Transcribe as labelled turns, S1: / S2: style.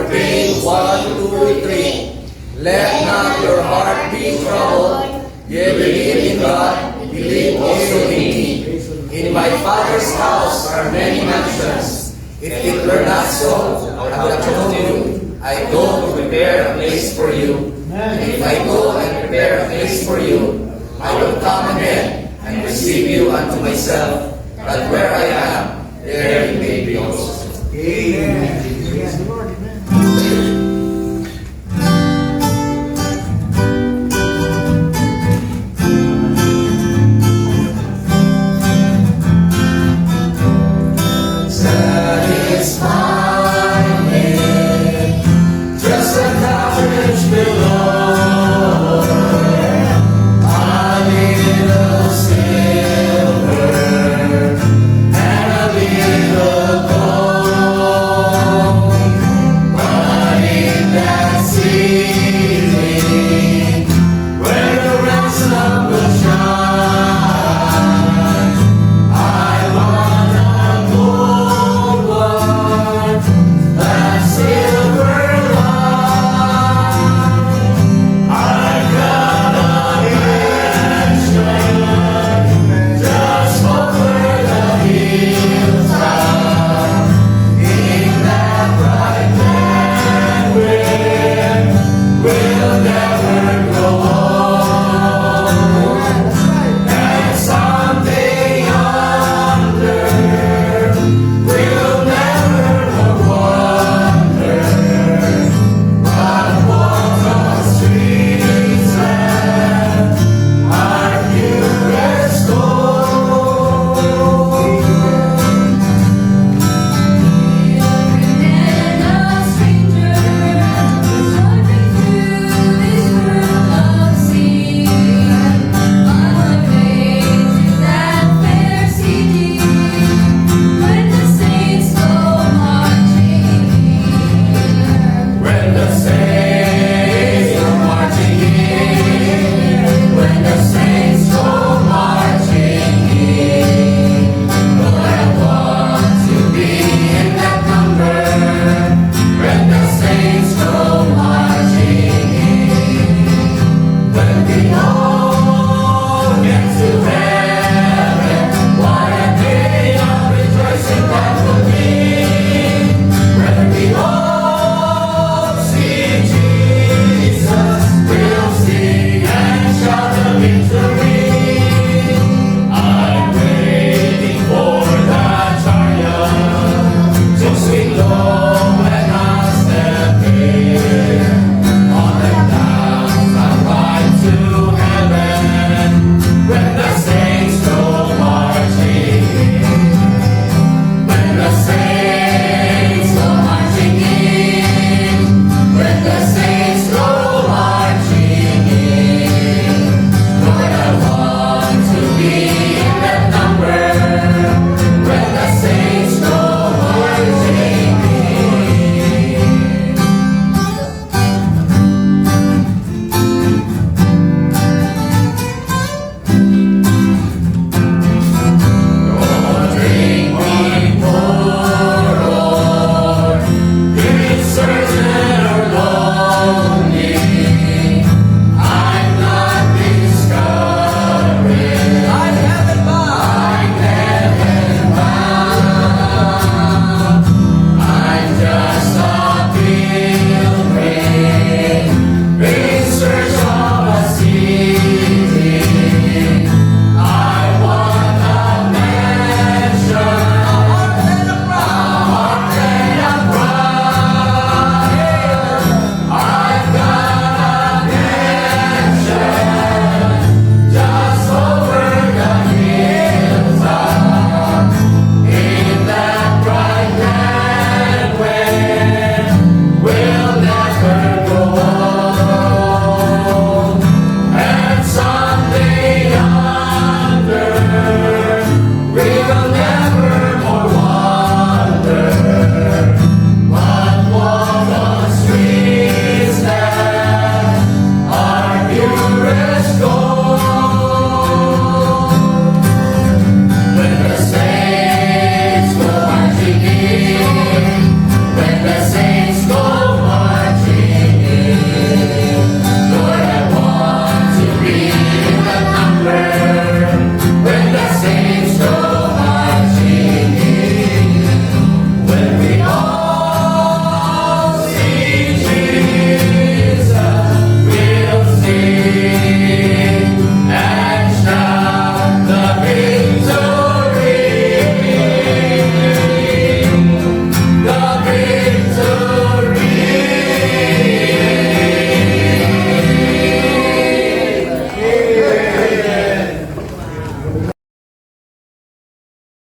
S1: praying 1, 2, 3. Let not your heart be troubled. Ye believe in God, believe also in me. In my Father's house are many mansions. If it were not so, I would have told you, I go to prepare a place for you. And if I go and prepare a place for you, I will come again and receive you unto myself, that where I am, there you may be also.
S2: Amen. Praise the Lord. Amen.
S1: Still